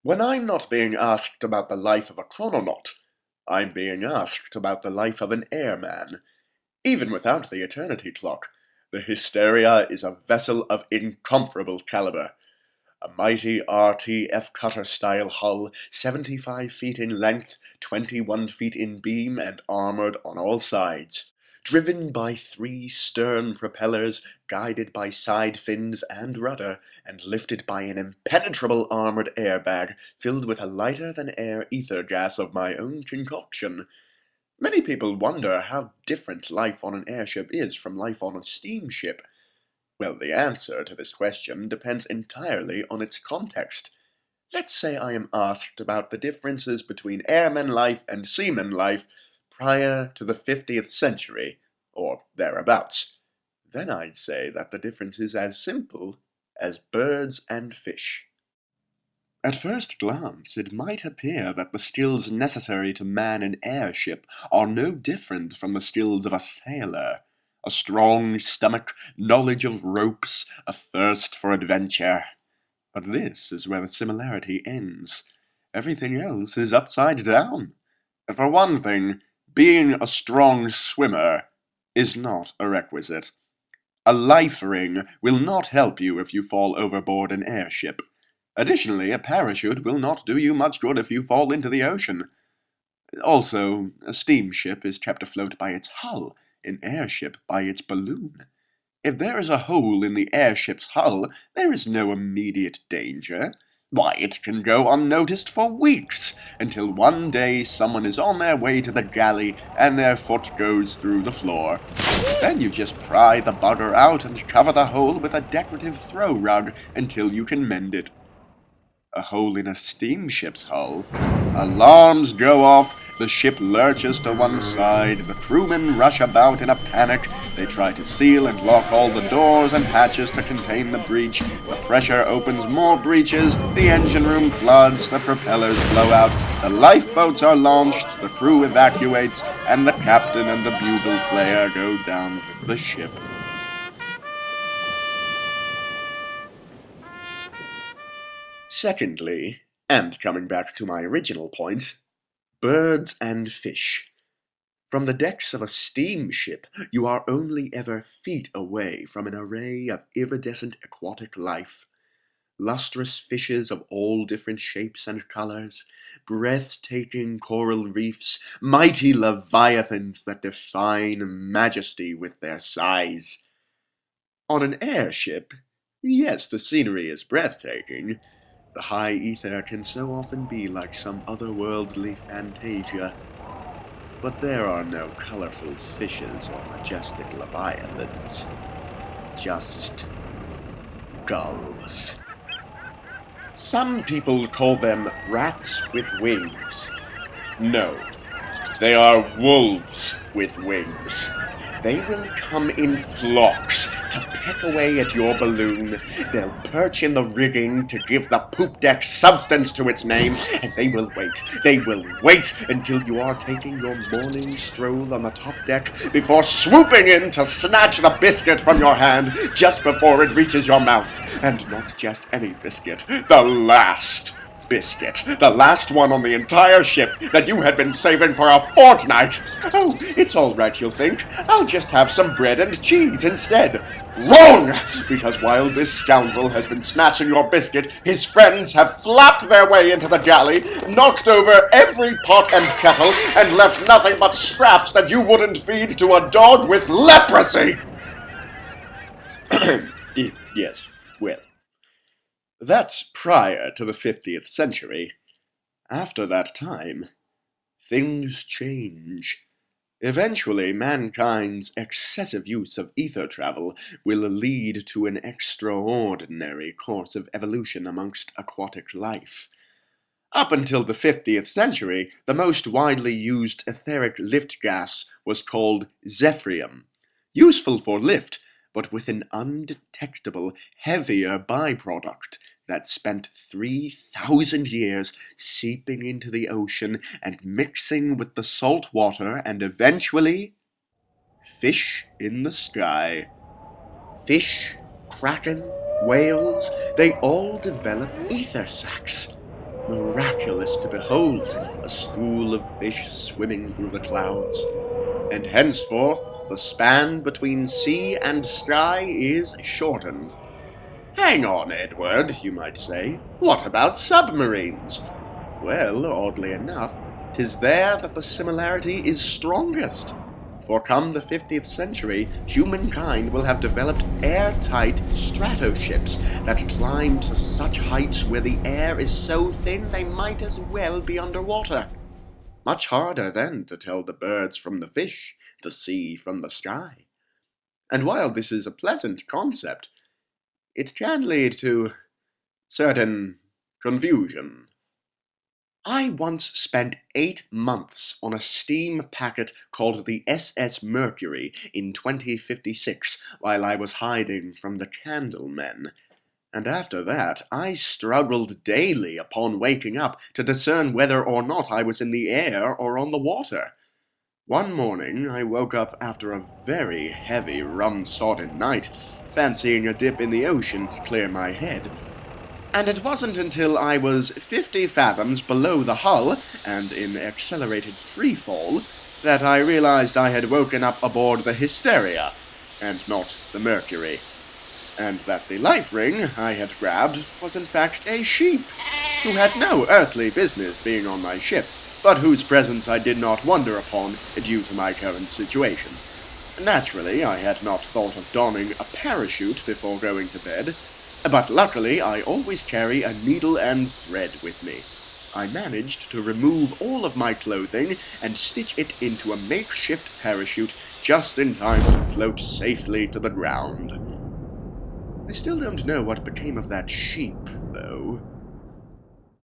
When I'm not being asked about the life of a chrononaut, I'm being asked about the life of an airman. Even without the eternity clock, the Hysteria is a vessel of incomparable caliber. A mighty RTF cutter-style hull, 75 feet in length, 21 feet in beam, and armored on all sides. Driven by 3 stern propellers, guided by side fins and rudder, and lifted by an impenetrable armored airbag filled with a lighter-than-air ether gas of my own concoction. Many people wonder how different life on an airship is from life on a steamship. Well, the answer to this question depends entirely on its context. Let's say I am asked about the differences between airman life and seaman life prior to the 50th century, or thereabouts. Then I'd say that the difference is as simple as birds and fish. At first glance, it might appear that the skills necessary to man an airship are no different from the skills of a sailor. A strong stomach, knowledge of ropes, a thirst for adventure. But this is where the similarity ends. Everything else is upside down. For one thing, being a strong swimmer is not a requisite. A life ring will not help you if you fall overboard an airship. Additionally, a parachute will not do you much good if you fall into the ocean. Also, a steamship is kept afloat by its hull, an airship by its balloon. If there is a hole in the airship's hull, there is no immediate danger. Why, it can go unnoticed for weeks, until one day someone is on their way to the galley and their foot goes through the floor. Then you just pry the bugger out and cover the hole with a decorative throw rug until you can mend it. A hole in a steamship's hull. Alarms go off, the ship lurches to one side, the crewmen rush about in a panic, they try to seal and lock all the doors and hatches to contain the breach, the pressure opens more breaches, the engine room floods, the propellers blow out, the lifeboats are launched, the crew evacuates, and the captain and the bugle player go down with the ship. Secondly, and coming back to my original point, birds and fish. From the decks of a steamship, you are only ever feet away from an array of iridescent aquatic life. Lustrous fishes of all different shapes and colors, breathtaking coral reefs, mighty leviathans that define majesty with their size. On an airship, yes, the scenery is breathtaking. The high ether can so often be like some otherworldly fantasia. But there are no colorful fishes or majestic leviathans. Just gulls. Some people call them rats with wings. No, they are wolves with wings. They will come in flocks to peck away at your balloon. They'll perch in the rigging to give the poop deck substance to its name, and they will wait until you are taking your morning stroll on the top deck before swooping in to snatch the biscuit from your hand just before it reaches your mouth. And not just any biscuit, the last biscuit, the last one on the entire ship that you had been saving for a fortnight. Oh, it's all right, you'll think. I'll just have some bread and cheese instead. Wrong! Because while this scoundrel has been snatching your biscuit, his friends have flapped their way into the galley, knocked over every pot and kettle, and left nothing but scraps that you wouldn't feed to a dog with leprosy! Yes, well, that's prior to the 50th century. After that time, things change. Eventually, mankind's excessive use of ether travel will lead to an extraordinary course of evolution amongst aquatic life. Up until the 50th century, the most widely used etheric lift gas was called zephyrium, useful for lift, but with an undetectable, heavier byproduct that spent 3,000 years seeping into the ocean and mixing with the salt water, and eventually, fish in the sky. Fish, kraken, whales, they all develop ether sacs. miraculous to behold, a school of fish swimming through the clouds. And henceforth the span between sea and sky is shortened. Hang on, Edward, you might say. What about submarines? Well, oddly enough, 'tis there that the similarity is strongest. For come the 50th century, humankind will have developed airtight stratoships that climb to such heights where the air is so thin they might as well be underwater. Much harder then to tell the birds from the fish, the sea from the sky. And while this is a pleasant concept, it can lead to certain confusion. I once spent 8 months on a steam packet called the SS Mercury in 2056 while I was hiding from the Candlemen. And after that, I struggled daily upon waking up to discern whether or not I was in the air or on the water. One morning, I woke up after a very heavy rum-sodden night, fancying a dip in the ocean to clear my head. And it wasn't until I was 50 fathoms below the hull, and in accelerated freefall, that I realized I had woken up aboard the Hysteria, and not the Mercury, and that the life ring I had grabbed was in fact a sheep, who had no earthly business being on my ship, but whose presence I did not wonder upon due to my current situation. Naturally, I had not thought of donning a parachute before going to bed, but luckily I always carry a needle and thread with me. I managed to remove all of my clothing and stitch it into a makeshift parachute just in time to float safely to the ground. I still don't know what became of that sheep, though.